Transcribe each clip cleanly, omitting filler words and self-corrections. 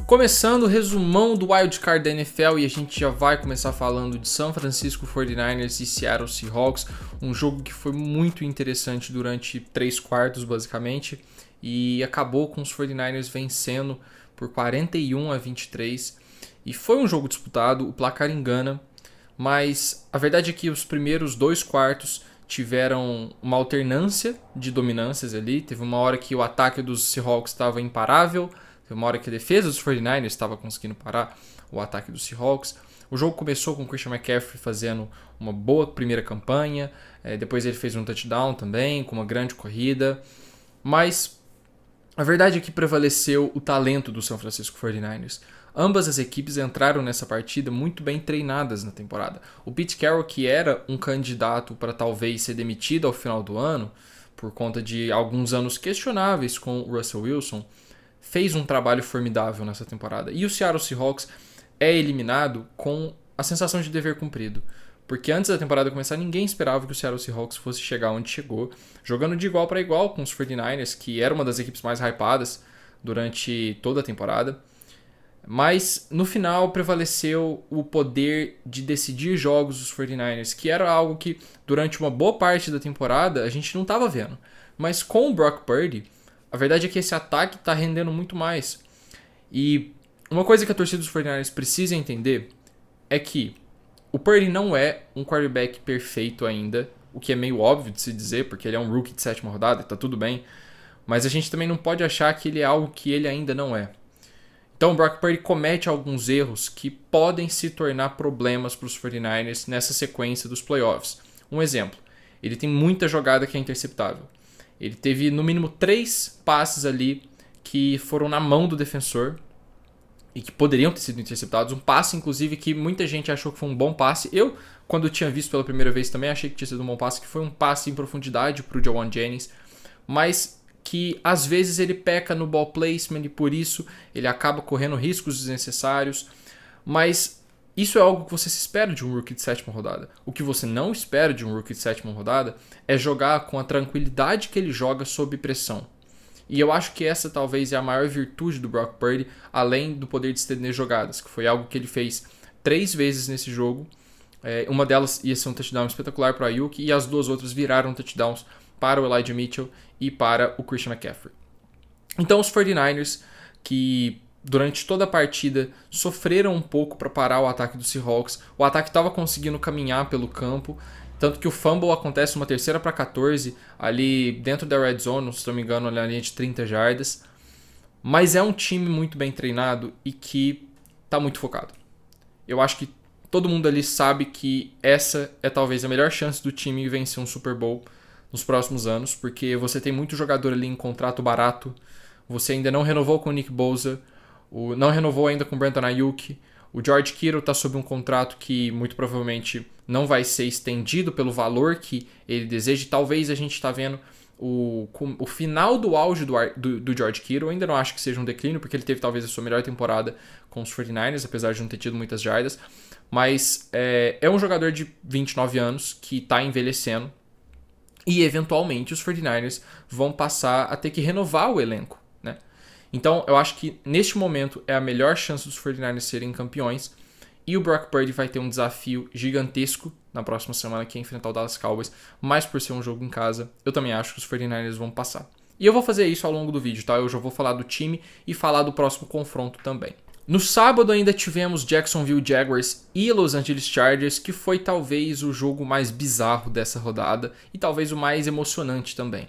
Começando o resumão do Wild Card da NFL e a gente já vai começar falando de San Francisco 49ers e Seattle Seahawks, um jogo que foi muito interessante durante 3 quartos basicamente e acabou com os 49ers vencendo por 41-23 e foi um jogo disputado, o placar engana, mas a verdade é que os primeiros 2 quartos tiveram uma alternância de dominâncias ali, teve uma hora que o ataque dos Seahawks estava imparável, teve uma hora que a defesa dos 49ers estava conseguindo parar o ataque dos Seahawks. O jogo começou com o Christian McCaffrey fazendo uma boa primeira campanha. Depois ele fez um touchdown também, com uma grande corrida. Mas a verdade é que prevaleceu o talento do San Francisco 49ers. Ambas as equipes entraram nessa partida muito bem treinadas na temporada. O Pete Carroll, que era um candidato para talvez ser demitido ao final do ano, por conta de alguns anos questionáveis com o Russell Wilson, fez um trabalho formidável nessa temporada. E o Seattle Seahawks é eliminado com a sensação de dever cumprido. Porque antes da temporada começar, ninguém esperava que o Seattle Seahawks fosse chegar onde chegou, jogando de igual para igual com os 49ers, que era uma das equipes mais hypadas durante toda a temporada. Mas no final prevaleceu o poder de decidir jogos dos 49ers, que era algo que durante uma boa parte da temporada a gente não estava vendo. Mas com o Brock Purdy, a verdade é que esse ataque está rendendo muito mais. E uma coisa que a torcida dos 49ers precisa entender é que o Purdy não é um quarterback perfeito ainda, o que é meio óbvio de se dizer, porque ele é um rookie de 7ª rodada e tá tudo bem. Mas a gente também não pode achar que ele é algo que ele ainda não é. Então o Brock Purdy comete alguns erros que podem se tornar problemas para os 49ers nessa sequência dos playoffs. Um exemplo, ele tem muita jogada que é interceptável. Ele teve no mínimo 3 passes ali que foram na mão do defensor e que poderiam ter sido interceptados. Um passe, inclusive, que muita gente achou que foi um bom passe. Eu, quando eu tinha visto pela primeira vez, também achei que tinha sido um bom passe, que foi um passe em profundidade para o Jauan Jennings, mas que às vezes ele peca no ball placement e por isso ele acaba correndo riscos desnecessários. Mas isso é algo que você se espera de um rookie de 7ª rodada. O que você não espera de um rookie de 7ª rodada é jogar com a tranquilidade que ele joga sob pressão. E eu acho que essa talvez é a maior virtude do Brock Purdy, além do poder de estender jogadas, que foi algo que ele fez 3 vezes nesse jogo. Uma delas ia ser um touchdown espetacular para o Ayuk e as 2 outras viraram touchdowns para o Elijah Mitchell e para o Christian McCaffrey. Então os 49ers, que durante toda a partida sofreram um pouco para parar o ataque dos Seahawks. O ataque estava conseguindo caminhar pelo campo, tanto que o fumble acontece uma 3ª para 14 ali dentro da red zone, se não me engano, na linha de 30 jardas. Mas é um time muito bem treinado e que está muito focado. Eu acho que todo mundo ali sabe que essa é talvez a melhor chance do time vencer um Super Bowl nos próximos anos, porque você tem muito jogador ali em contrato barato, você ainda não renovou com o Nick Bosa, não renovou ainda com o Brandon Ayuk. O George Kittle está sob um contrato que muito provavelmente não vai ser estendido pelo valor que ele deseja. Talvez a gente está vendo o final do auge do George Kittle. Eu ainda não acho que seja um declínio, porque ele teve talvez a sua melhor temporada com os 49ers, apesar de não ter tido muitas jardas. Mas é um jogador de 29 anos que está envelhecendo. E eventualmente os 49ers vão passar a ter que renovar o elenco. Então, eu acho que neste momento é a melhor chance dos 49ers serem campeões. E o Brock Purdy vai ter um desafio gigantesco na próxima semana, que é enfrentar o Dallas Cowboys. Mas por ser um jogo em casa, eu também acho que os 49ers vão passar. E eu vou fazer isso ao longo do vídeo, tá? Eu já vou falar do time e falar do próximo confronto também. No sábado ainda tivemos Jacksonville Jaguars e Los Angeles Chargers, que foi talvez o jogo mais bizarro dessa rodada e talvez o mais emocionante também.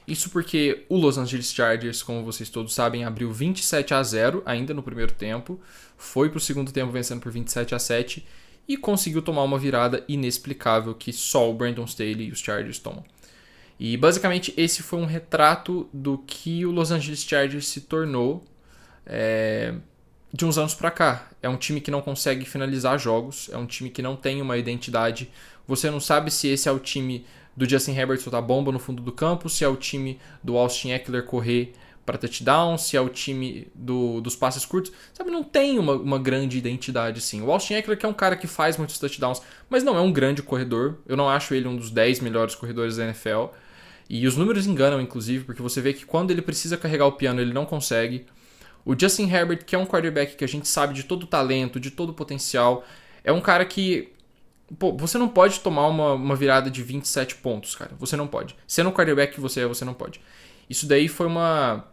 Isso porque o Los Angeles Chargers, como vocês todos sabem, abriu 27-0 ainda no primeiro tempo, foi para o segundo tempo vencendo por 27-7 e conseguiu tomar uma virada inexplicável que só o Brandon Staley e os Chargers tomam. E basicamente esse foi um retrato do que o Los Angeles Chargers se tornou de uns anos para cá. É um time que não consegue finalizar jogos, é um time que não tem uma identidade. Você não sabe se esse é o time do Justin Herbert soltar bomba no fundo do campo, se é o time do Austin Ekeler correr para touchdown, se é o time dos passes curtos. Sabe, não tem uma grande identidade assim. O Austin Ekeler que é um cara que faz muitos touchdowns, mas não é um grande corredor. Eu não acho ele um dos 10 melhores corredores da NFL. E os números enganam, inclusive, porque você vê que quando ele precisa carregar o piano, ele não consegue. O Justin Herbert, que é um quarterback que a gente sabe de todo o talento, de todo o potencial, é um cara que... Pô, você não pode tomar uma virada de 27 pontos, cara. Você não pode. Sendo o quarterback que você é, você não pode. Isso daí foi uma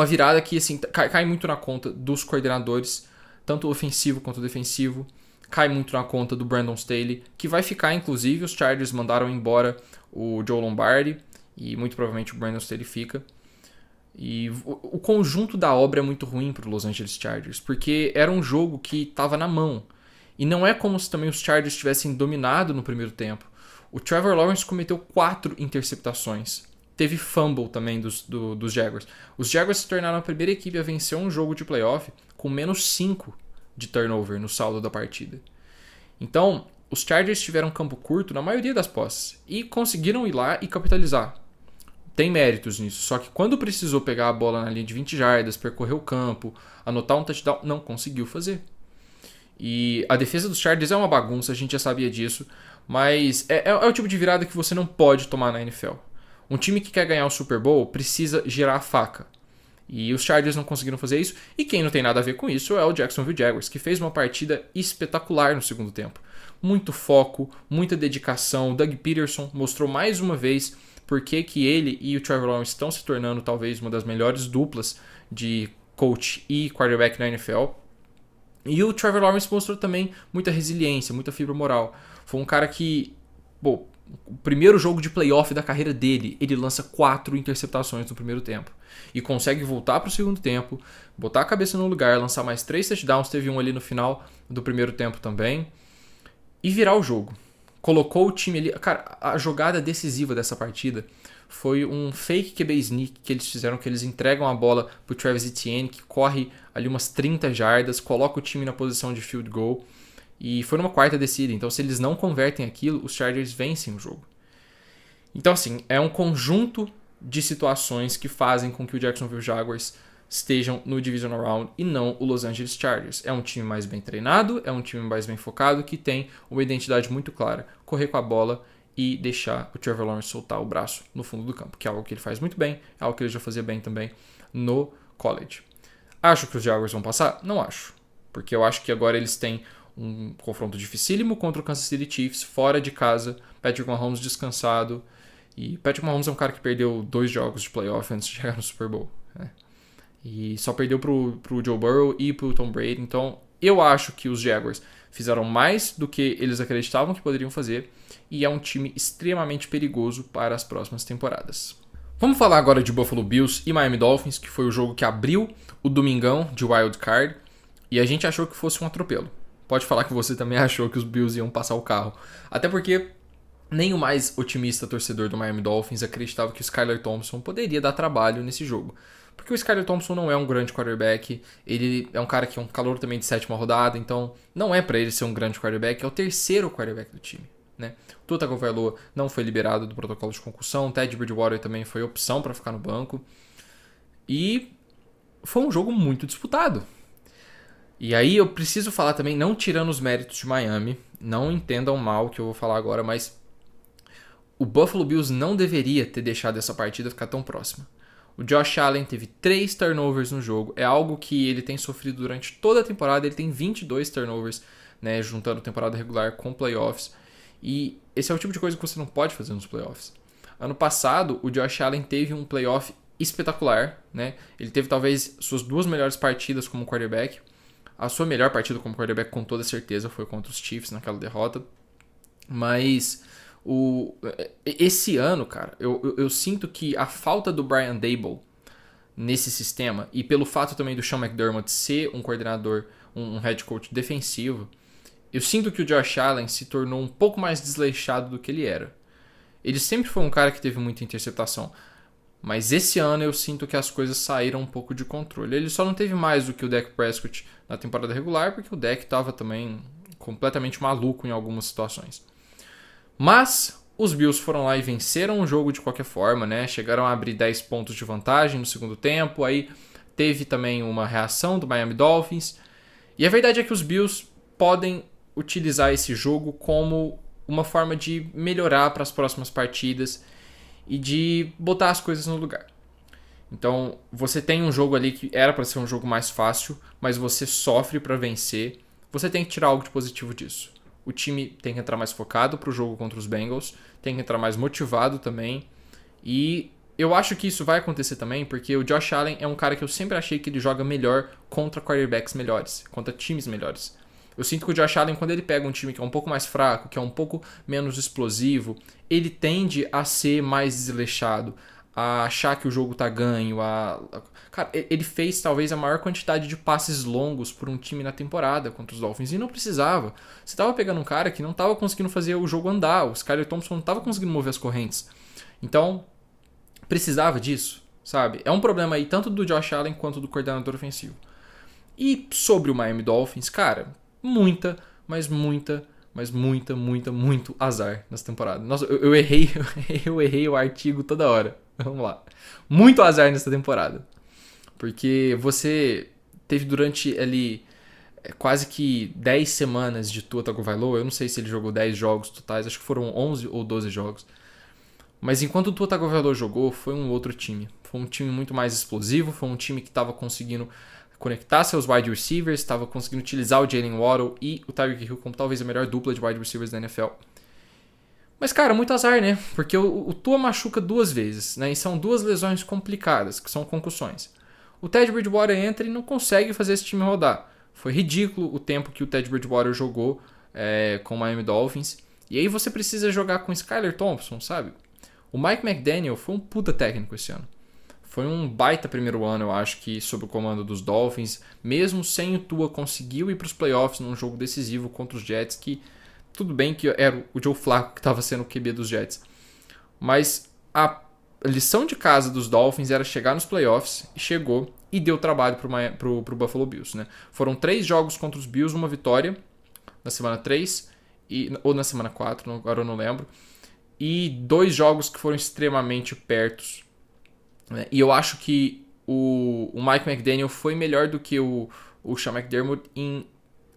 virada que, assim, cai muito na conta dos coordenadores, tanto ofensivo quanto defensivo. Cai muito na conta do Brandon Staley, que vai ficar, inclusive, os Chargers mandaram embora o Joe Lombardi, e muito provavelmente o Brandon Staley fica. E o conjunto da obra é muito ruim para os Los Angeles Chargers, porque era um jogo que estava na mão. E não é como se também os Chargers tivessem dominado no primeiro tempo. O Trevor Lawrence cometeu 4 interceptações. Teve fumble também dos Jaguars. Os Jaguars se tornaram a primeira equipe a vencer um jogo de playoff com menos 5 de turnover no saldo da partida. Então, os Chargers tiveram campo curto na maioria das posses e conseguiram ir lá e capitalizar. Tem méritos nisso, só que quando precisou pegar a bola na linha de 20 jardas, percorrer o campo, anotar um touchdown, não conseguiu fazer. E a defesa dos Chargers é uma bagunça, a gente já sabia disso, mas é o tipo de virada que você não pode tomar na NFL. Um time que quer ganhar o Super Bowl precisa girar a faca. E os Chargers não conseguiram fazer isso, e quem não tem nada a ver com isso é o Jacksonville Jaguars, que fez uma partida espetacular no segundo tempo. Muito foco, muita dedicação. O Doug Peterson mostrou mais uma vez por que ele e o Trevor Lawrence estão se tornando talvez uma das melhores duplas de coach e quarterback na NFL. E o Trevor Lawrence mostrou também muita resiliência, muita fibra moral. Foi um cara que, o primeiro jogo de playoff da carreira dele, ele lança 4 interceptações no primeiro tempo. E consegue voltar para o segundo tempo, botar a cabeça no lugar, lançar mais 3 touchdowns, teve um ali no final do primeiro tempo também. E virar o jogo. Colocou o time ali... Cara, a jogada decisiva dessa partida foi um fake QB sneak que eles fizeram, que eles entregam a bola pro Travis Etienne, que corre ali umas 30 jardas, coloca o time na posição de field goal, e foi numa quarta descida. Então, se eles não convertem aquilo, os Chargers vencem o jogo. Então, assim, é um conjunto de situações que fazem com que o Jacksonville Jaguars estejam no Divisional Round e não o Los Angeles Chargers. É um time mais bem treinado, é um time mais bem focado, que tem uma identidade muito clara. Correr com a bola e deixar o Trevor Lawrence soltar o braço no fundo do campo, que é algo que ele faz muito bem, é algo que ele já fazia bem também no college. Acho que os Jaguars vão passar? Não acho, porque eu acho que agora eles têm um confronto dificílimo contra o Kansas City Chiefs, fora de casa, Patrick Mahomes descansado, e Patrick Mahomes é um cara que perdeu 2 jogos de playoff antes de chegar no Super Bowl, né? E só perdeu pro Joe Burrow e pro Tom Brady, então eu acho que os Jaguars fizeram mais do que eles acreditavam que poderiam fazer, e é um time extremamente perigoso para as próximas temporadas. Vamos falar agora de Buffalo Bills e Miami Dolphins, que foi o jogo que abriu o domingão de Wild Card, e a gente achou que fosse um atropelo. Pode falar que você também achou que os Bills iam passar o carro. Até porque nem o mais otimista torcedor do Miami Dolphins acreditava que o Skylar Thompson poderia dar trabalho nesse jogo. Porque o Skylar Thompson não é um grande quarterback, ele é um cara que é um calouro também de 7ª rodada, então não é para ele ser um grande quarterback, é o terceiro quarterback do time, né? O Tua Tagovailoa não foi liberado do protocolo de concussão, o Teddy Bridgewater também foi opção para ficar no banco, e foi um jogo muito disputado. E aí eu preciso falar também, não tirando os méritos de Miami, não entendam mal o que eu vou falar agora, mas o Buffalo Bills não deveria ter deixado essa partida ficar tão próxima. O Josh Allen teve 3 turnovers no jogo. É algo que ele tem sofrido durante toda a temporada. Ele tem 22 turnovers, né, juntando temporada regular com playoffs. E esse é o tipo de coisa que você não pode fazer nos playoffs. Ano passado, o Josh Allen teve um playoff espetacular, né? Ele teve talvez suas 2 melhores partidas como quarterback. A sua melhor partida como quarterback, com toda certeza, foi contra os Chiefs naquela derrota. Mas esse ano, cara, eu sinto que a falta do Brian Daboll nesse sistema, e pelo fato também do Sean McDermott ser um coordenador, um head coach defensivo, eu sinto que o Josh Allen se tornou um pouco mais desleixado do que ele era. Ele sempre foi um cara que teve muita interceptação, mas esse ano eu sinto que as coisas saíram um pouco de controle. Ele só não teve mais do que o Dak Prescott na temporada regular, porque o Dak estava também completamente maluco em algumas situações. Mas os Bills foram lá e venceram o jogo de qualquer forma, né? Chegaram a abrir 10 pontos de vantagem no segundo tempo, aí teve também uma reação do Miami Dolphins. E a verdade é que os Bills podem utilizar esse jogo como uma forma de melhorar para as próximas partidas e de botar as coisas no lugar. Então, você tem um jogo ali que era para ser um jogo mais fácil, mas você sofre para vencer. Você tem que tirar algo de positivo disso. O time tem que entrar mais focado pro jogo contra os Bengals, tem que entrar mais motivado também. E eu acho que isso vai acontecer também, porque o Josh Allen é um cara que eu sempre achei que ele joga melhor contra quarterbacks melhores, contra times melhores. Eu sinto que o Josh Allen, quando ele pega um time que é um pouco mais fraco, que é um pouco menos explosivo, ele tende a ser mais desleixado, a achar que o jogo tá ganho. Cara, ele fez talvez a maior quantidade de passes longos por um time na temporada contra os Dolphins e não precisava. Você tava pegando um cara que não tava conseguindo fazer o jogo andar, o Skyler Thompson não tava conseguindo mover as correntes. Então, precisava disso, sabe? É um problema aí tanto do Josh Allen quanto do coordenador ofensivo. E sobre o Miami Dolphins, cara, muito azar nessa temporada. Nossa, eu errei, eu errei o artigo toda hora. Vamos lá. Muito azar nessa temporada. Porque você teve durante ali quase que 10 semanas de Tua Tagovailoa. Eu não sei se ele jogou 10 jogos totais, acho que foram 11 ou 12 jogos. Mas enquanto o Tua Tagovailoa jogou, foi um outro time. Foi um time muito mais explosivo, foi um time que estava conseguindo conectar seus wide receivers, estava conseguindo utilizar o Jalen Waddle e o Tyreek Hill como talvez a melhor dupla de wide receivers da NFL. Mas, cara, muito azar, né? Porque o Tua machuca 2 vezes, né? E são 2 lesões complicadas, que são concussões. O Ted Bridgewater entra e não consegue fazer esse time rodar. Foi ridículo o tempo que o Ted Bridgewater jogou com o Miami Dolphins. E aí você precisa jogar com Skyler Thompson, sabe? O Mike McDaniel foi um puta técnico esse ano. Foi um baita primeiro ano, eu acho que, sob o comando dos Dolphins. Mesmo sem o Tua, conseguiu ir para os playoffs num jogo decisivo contra os Jets, que tudo bem que era o Joe Flacco que estava sendo o QB dos Jets. Mas a lição de casa dos Dolphins era chegar nos playoffs, e chegou e deu trabalho pro Buffalo Bills. Né? Foram 3 jogos contra os Bills, uma vitória na semana 3, ou na semana 4, agora eu não lembro. E 2 jogos que foram extremamente pertos. Né? E eu acho que o Mike McDaniel foi melhor do que o Sean McDermott em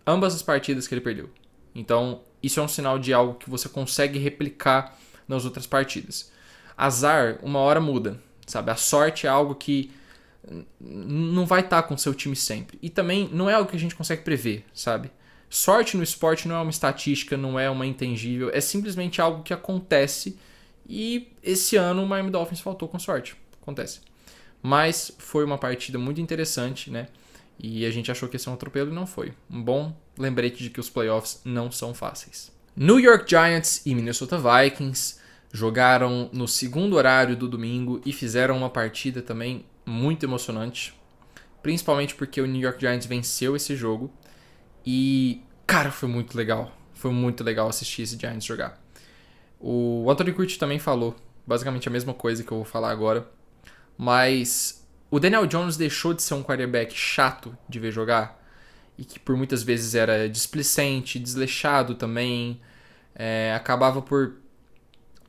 ambas as partidas que ele perdeu. Então, isso é um sinal de algo que você consegue replicar nas outras partidas. Azar, uma hora muda, sabe? A sorte é algo que não vai estar com o seu time sempre. E também não é algo que a gente consegue prever, sabe? Sorte no esporte não é uma estatística, não é uma intangível, é simplesmente algo que acontece e esse ano o Miami Dolphins faltou com sorte. Acontece. Mas foi uma partida muito interessante, né? E a gente achou que ia ser um atropelo e não foi. Um bom lembrete de que os playoffs não são fáceis. New York Giants e Minnesota Vikings jogaram no segundo horário do domingo e fizeram uma partida também muito emocionante. Principalmente porque o New York Giants venceu esse jogo. E, cara, foi muito legal. Foi muito legal assistir esse Giants jogar. O Anthony Curtis também falou basicamente a mesma coisa que eu vou falar agora. Mas o Daniel Jones deixou de ser um quarterback chato de ver jogar e que por muitas vezes era displicente, desleixado também. Acabava por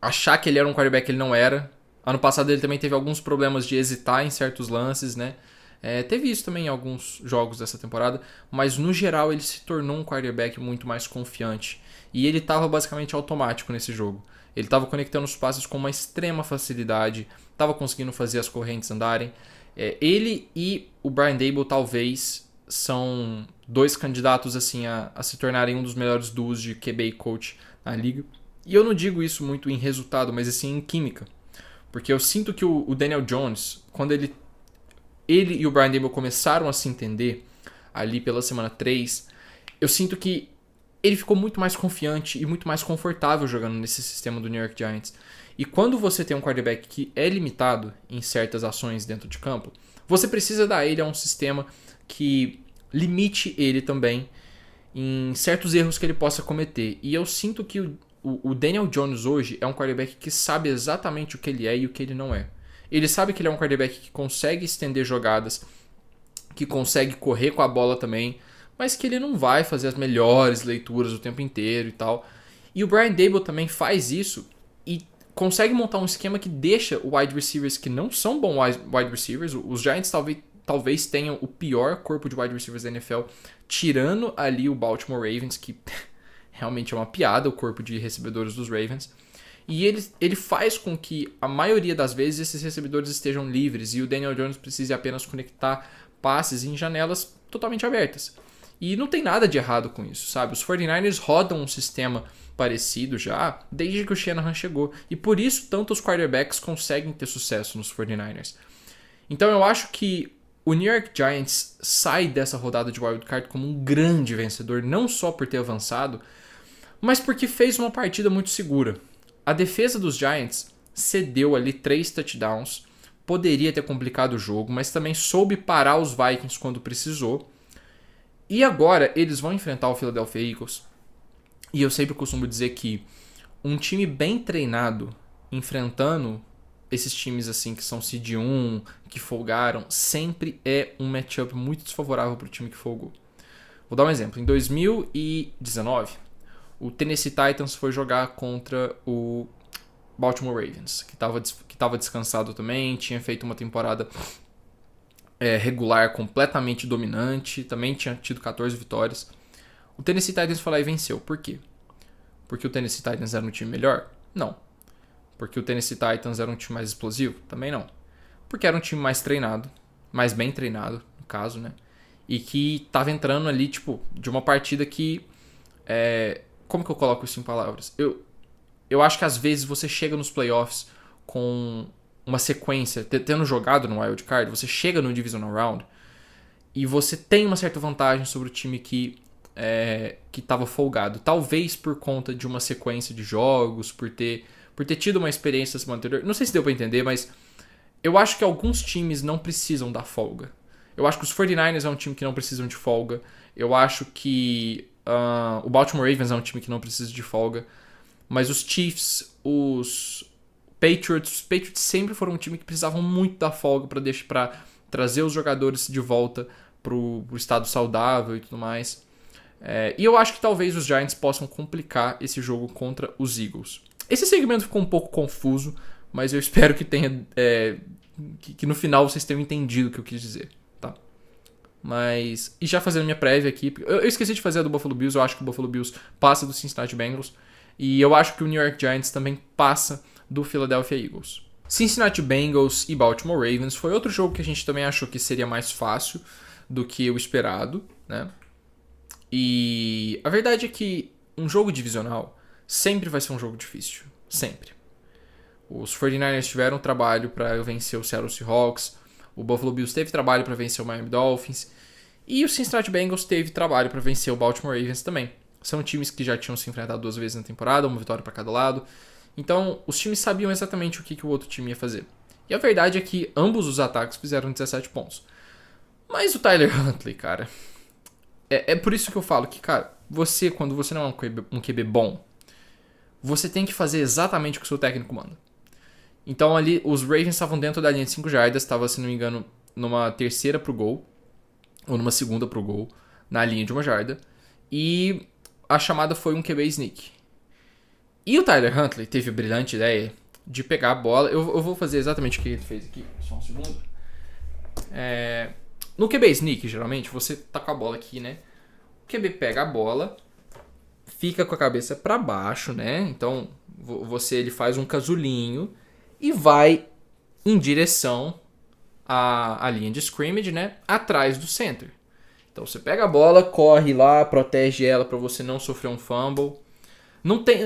achar que ele era um quarterback que ele não era. Ano passado ele também teve alguns problemas de hesitar em certos lances, né? Teve isso também em alguns jogos dessa temporada, mas no geral ele se tornou um quarterback muito mais confiante. E ele estava basicamente automático nesse jogo. Ele estava conectando os passes com uma extrema facilidade, estava conseguindo fazer as correntes andarem. Ele e o Brian Daboll talvez são 2 candidatos assim, a se tornarem um dos melhores duos de QB e coach na liga. E eu não digo isso muito em resultado, mas assim em química. Porque eu sinto que o Daniel Jones, quando ele e o Brian Daboll começaram a se entender ali pela semana 3, eu sinto que ele ficou muito mais confiante e muito mais confortável jogando nesse sistema do New York Giants. E quando você tem um quarterback que é limitado em certas ações dentro de campo, você precisa dar ele a um sistema que limite ele também em certos erros que ele possa cometer. E eu sinto que o Daniel Jones hoje é um quarterback que sabe exatamente o que ele é e o que ele não é. Ele sabe que ele é um quarterback que consegue estender jogadas, que consegue correr com a bola também, mas que ele não vai fazer as melhores leituras o tempo inteiro e tal. E o Brian Daboll também faz isso e consegue montar um esquema que deixa o wide receivers que não são bons wide receivers. Os Giants talvez tenham o pior corpo de wide receivers da NFL, tirando ali o Baltimore Ravens, que realmente é uma piada o corpo de recebedores dos Ravens. E ele faz com que a maioria das vezes esses recebedores estejam livres e o Daniel Jones precise apenas conectar passes em janelas totalmente abertas. E não tem nada de errado com isso, sabe? Os 49ers rodam um sistema parecido já desde que o Shanahan chegou. E por isso tantos quarterbacks conseguem ter sucesso nos 49ers. Então eu acho que o New York Giants sai dessa rodada de wildcard como um grande vencedor, não só por ter avançado, mas porque fez uma partida muito segura. A defesa dos Giants cedeu ali 3 touchdowns, poderia ter complicado o jogo, mas também soube parar os Vikings quando precisou. E agora eles vão enfrentar o Philadelphia Eagles. E eu sempre costumo dizer que um time bem treinado enfrentando esses times assim que são seed 1, que folgaram, sempre é um matchup muito desfavorável para o time que folgou. Vou dar um exemplo. Em 2019, o Tennessee Titans foi jogar contra o Baltimore Ravens, que estava descansado também, tinha feito uma temporada regular completamente dominante, também tinha tido 14 vitórias. O Tennessee Titans foi lá e venceu. Por quê? Porque o Tennessee Titans era um time melhor? Não. Porque o Tennessee Titans era um time mais explosivo? Também não. Porque era um time mais treinado, mais bem treinado, no caso, né? E que tava entrando ali, tipo, de uma partida que... como que eu coloco isso em palavras? Eu acho que às vezes você chega nos playoffs com uma sequência, tendo jogado no Wild Card, você chega no Divisional Round e você tem uma certa vantagem sobre o time que estava folgado. Talvez por conta de uma sequência de jogos, por ter tido uma experiência anterior. Não sei se deu pra entender, mas eu acho que alguns times não precisam da folga. Eu acho que os 49ers é um time que não precisam de folga. Eu acho que o Baltimore Ravens é um time que não precisa de folga. Mas os Chiefs, os Patriots sempre foram um time que precisavam muito da folga para trazer os jogadores de volta pro estado saudável e tudo mais. E eu acho que talvez os Giants possam complicar esse jogo contra os Eagles. Esse segmento ficou um pouco confuso, mas eu espero que tenha que no final vocês tenham entendido o que eu quis dizer, tá? Mas e já fazendo minha prévia aqui, eu esqueci de fazer a do Buffalo Bills. Eu acho que o Buffalo Bills passa do Cincinnati Bengals e eu acho que o New York Giants também passa do Philadelphia Eagles. Cincinnati Bengals e Baltimore Ravens foi outro jogo que a gente também achou que seria mais fácil do que o esperado, né? E a verdade é que um jogo divisional sempre vai ser um jogo difícil. Sempre. Os 49ers tiveram trabalho para vencer o Seattle Seahawks. O Buffalo Bills teve trabalho para vencer o Miami Dolphins. E o Cincinnati Bengals teve trabalho para vencer o Baltimore Ravens também. São times que já tinham se enfrentado 2 vezes na temporada, uma vitória para cada lado. Então, os times sabiam exatamente o que o outro time ia fazer. E a verdade é que ambos os ataques fizeram 17 pontos. Mas o Tyler Huntley, cara... É por isso que eu falo que, cara, quando você não é um QB bom, você tem que fazer exatamente o que o seu técnico manda. Então ali, os Ravens estavam dentro da linha de 5 jardas, estava, se não me engano, numa terceira pro gol, ou numa segunda pro gol, na linha de 1 jarda, e a chamada foi um QB sneak. E o Tyler Huntley teve a brilhante ideia de pegar a bola, eu vou fazer exatamente o que ele fez aqui, só um segundo. No QB sneak, geralmente, você tá com a bola aqui, né? O QB pega a bola, fica com a cabeça para baixo, né? Então, ele faz um casulinho e vai em direção à linha de scrimmage, né? Atrás do center. Então, você pega a bola, corre lá, protege ela para você não sofrer um fumble.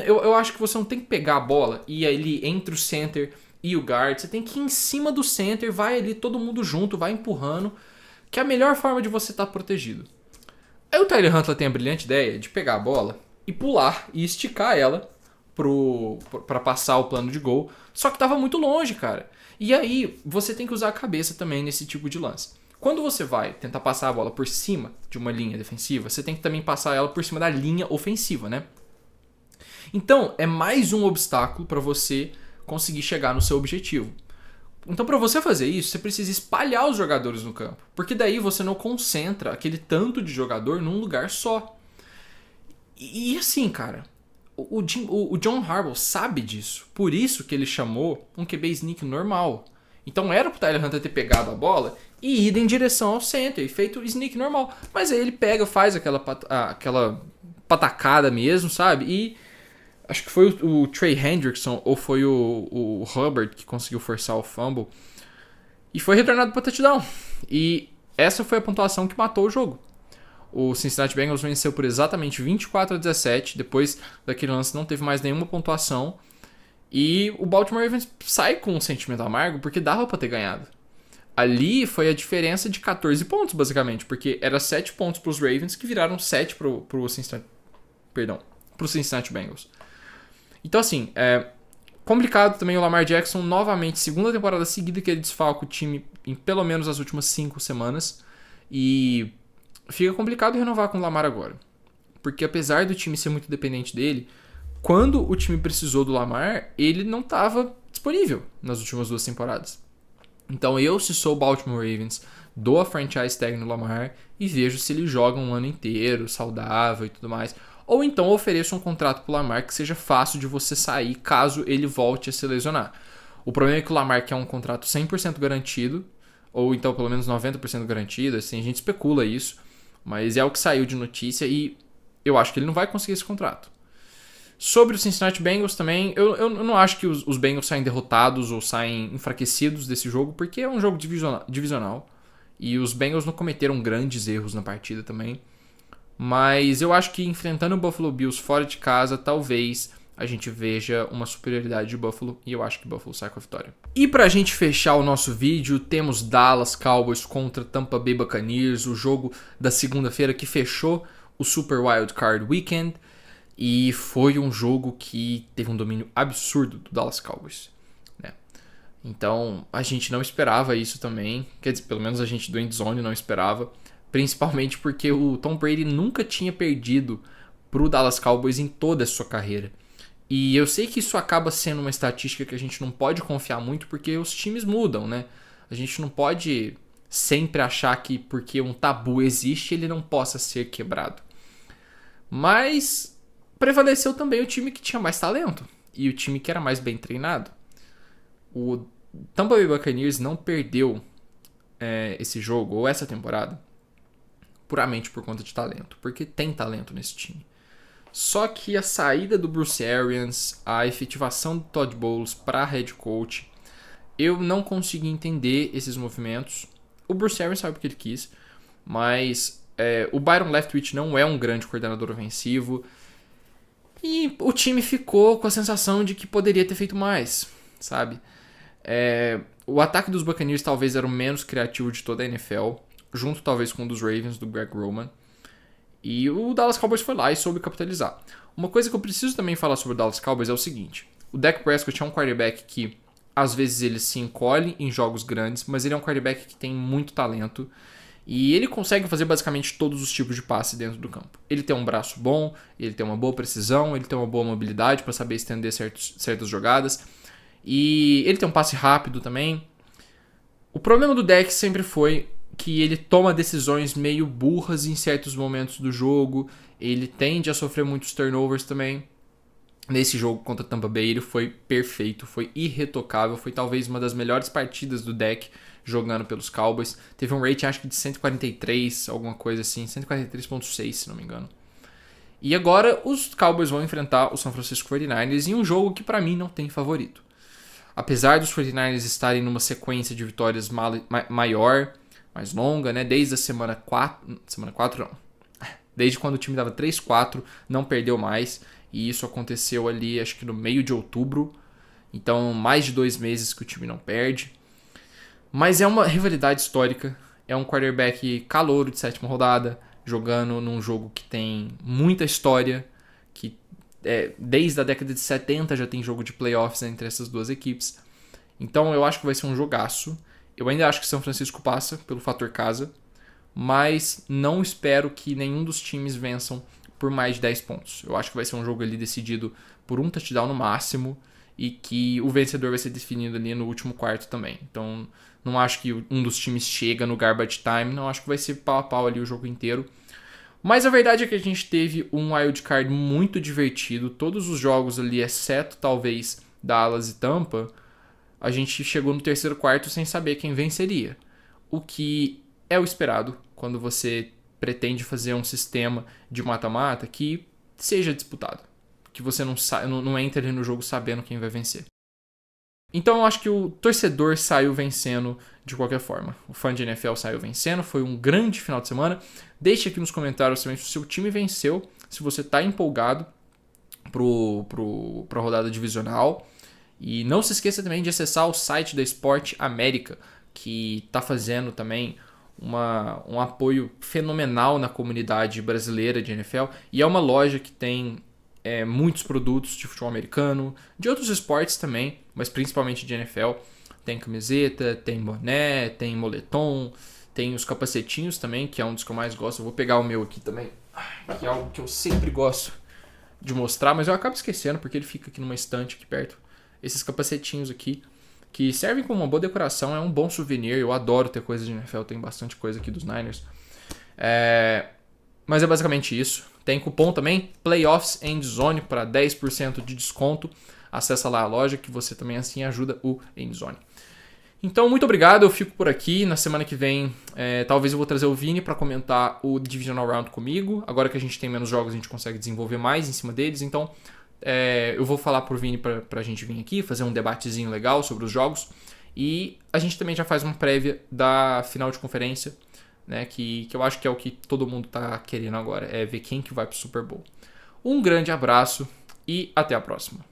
Eu acho que você não tem que pegar a bola e ir ali entre o center e o guard. Você tem que ir em cima do center, vai ali todo mundo junto, vai empurrando, que é a melhor forma de você estar protegido. Aí o Tyler Huntley tem a brilhante ideia de pegar a bola e pular e esticar ela para passar o plano de gol. Só que tava muito longe, cara. E aí você tem que usar a cabeça também nesse tipo de lance. Quando você vai tentar passar a bola por cima de uma linha defensiva, você tem que também passar ela por cima da linha ofensiva, né? Então é mais um obstáculo para você conseguir chegar no seu objetivo. Então, para você fazer isso, você precisa espalhar os jogadores no campo. Porque daí você não concentra aquele tanto de jogador num lugar só. E assim, cara, o John Harbaugh sabe disso. Por isso que ele chamou um QB sneak normal. Então era pro Tyler Huntley ter pegado a bola e ido em direção ao center e feito o sneak normal. Mas aí ele pega, faz aquela patacada mesmo, sabe? E Acho que foi o Trey Hendrickson ou foi o Hubbard que conseguiu forçar o fumble. E foi retornado para touchdown. E essa foi a pontuação que matou o jogo. O Cincinnati Bengals venceu por exatamente 24-17. Depois daquele lance não teve mais nenhuma pontuação. E o Baltimore Ravens sai com um sentimento amargo porque dava para ter ganhado. Ali foi a diferença de 14 pontos, basicamente. Porque era 7 pontos para os Ravens que viraram 7 para o Cincinnati Bengals. Então, assim, complicado também o Lamar Jackson, novamente, segunda temporada seguida que ele desfalca o time em pelo menos as últimas 5 semanas. E fica complicado renovar com o Lamar agora. Porque apesar do time ser muito dependente dele, quando o time precisou do Lamar, ele não estava disponível nas últimas 2 temporadas. Então eu, se sou o Baltimore Ravens, dou a franchise tag no Lamar e vejo se ele joga um ano inteiro, saudável e tudo mais. Ou então ofereço um contrato pro Lamar que seja fácil de você sair caso ele volte a se lesionar. O problema é que o Lamar quer um contrato 100% garantido, ou então pelo menos 90% garantido, assim, a gente especula isso, mas é o que saiu de notícia e eu acho que ele não vai conseguir esse contrato. Sobre o Cincinnati Bengals também, eu não acho que os Bengals saem derrotados ou saem enfraquecidos desse jogo, porque é um jogo divisional e os Bengals não cometeram grandes erros na partida também. Mas eu acho que enfrentando o Buffalo Bills fora de casa, talvez a gente veja uma superioridade de Buffalo e eu acho que Buffalo sai com a vitória. E pra gente fechar o nosso vídeo, temos Dallas Cowboys contra Tampa Bay Buccaneers, o jogo da segunda-feira que fechou o Super Wild Card Weekend e foi um jogo que teve um domínio absurdo do Dallas Cowboys, né? Então a gente não esperava isso também, quer dizer, pelo menos a gente do Endzone não esperava. Principalmente porque o Tom Brady nunca tinha perdido para o Dallas Cowboys em toda a sua carreira. E eu sei que isso acaba sendo uma estatística que a gente não pode confiar muito porque os times mudam, né? A gente não pode sempre achar que porque um tabu existe ele não possa ser quebrado. Mas prevaleceu também o time que tinha mais talento e o time que era mais bem treinado. O Tampa Bay Buccaneers não perdeu esse jogo ou essa temporada puramente por conta de talento, porque tem talento nesse time. Só que a saída do Bruce Arians, a efetivação do Todd Bowles para head coach, eu não consegui entender esses movimentos. O Bruce Arians sabe o que ele quis, mas o Byron Leftwich não é um grande coordenador ofensivo e o time ficou com a sensação de que poderia ter feito mais, sabe? O ataque dos Buccaneers talvez era o menos criativo de toda a NFL, junto talvez com um dos Ravens, do Greg Roman. E o Dallas Cowboys foi lá e soube capitalizar. Uma coisa que eu preciso também falar sobre o Dallas Cowboys é o seguinte. O Dak Prescott é um quarterback que, às vezes, ele se encolhe em jogos grandes, mas ele é um quarterback que tem muito talento. E ele consegue fazer basicamente todos os tipos de passe dentro do campo. Ele tem um braço bom, ele tem uma boa precisão, ele tem uma boa mobilidade para saber estender certas jogadas. E ele tem um passe rápido também. O problema do Dak sempre foi que ele toma decisões meio burras em certos momentos do jogo. Ele tende a sofrer muitos turnovers também. Nesse jogo contra Tampa Bay ele foi perfeito, foi irretocável. Foi talvez uma das melhores partidas do Dak jogando pelos Cowboys. Teve um rating acho que de 143, alguma coisa assim, 143.6 se não me engano. E agora os Cowboys vão enfrentar o San Francisco 49ers em um jogo que pra mim não tem favorito. Apesar dos 49ers estarem numa sequência de vitórias maior, mais longa, né? Desde a semana 4... Semana 4 não. Desde quando o time dava 3-4, não perdeu mais. E isso aconteceu ali, acho que no meio de outubro. Então, mais de 2 meses que o time não perde. Mas é uma rivalidade histórica. É um quarterback calouro de 7ª rodada, jogando num jogo que tem muita história. Que desde a década de 70 já tem jogo de playoffs entre essas duas equipes. Então, eu acho que vai ser um jogaço. Eu ainda acho que São Francisco passa pelo fator casa, mas não espero que nenhum dos times vençam por mais de 10 pontos. Eu acho que vai ser um jogo ali decidido por um touchdown no máximo e que o vencedor vai ser definido ali no último quarto também. Então, não acho que um dos times chega no garbage time, não acho que vai ser pau a pau ali o jogo inteiro. Mas a verdade é que a gente teve um wildcard muito divertido. Todos os jogos ali, exceto talvez Dallas e Tampa, a gente chegou no terceiro quarto sem saber quem venceria. O que é o esperado quando você pretende fazer um sistema de mata-mata que seja disputado. que você não entre no jogo sabendo quem vai vencer. Então eu acho que o torcedor saiu vencendo de qualquer forma. O fã de NFL saiu vencendo, foi um grande final de semana. Deixe aqui nos comentários também se o seu time venceu, se você está empolgado para a rodada divisional. E não se esqueça também de acessar o site da Sport América, que está fazendo também um apoio fenomenal na comunidade brasileira de NFL. E é uma loja que tem muitos produtos de futebol americano, de outros esportes também, mas principalmente de NFL. Tem camiseta, tem boné, tem moletom, tem os capacetinhos também, que é um dos que eu mais gosto. Eu vou pegar o meu aqui também, que é algo que eu sempre gosto de mostrar, mas eu acabo esquecendo porque ele fica aqui numa estante aqui perto. Esses capacetinhos aqui, que servem como uma boa decoração, é um bom souvenir. Eu adoro ter coisa de NFL, tem bastante coisa aqui dos Niners. Mas é basicamente isso. Tem cupom também, Playoffs Endzone, para 10% de desconto. Acessa lá a loja que você também assim ajuda o Endzone. Então, muito obrigado, eu fico por aqui. Na semana que vem, talvez eu vou trazer o Vini para comentar o Divisional Round comigo. Agora que a gente tem menos jogos, a gente consegue desenvolver mais em cima deles. Então, eu vou falar pro Vini pra gente vir aqui, fazer um debatezinho legal sobre os jogos. E a gente também já faz uma prévia da final de conferência, né, que eu acho que é o que todo mundo tá querendo agora, é ver quem que vai pro Super Bowl. Um grande abraço e até a próxima.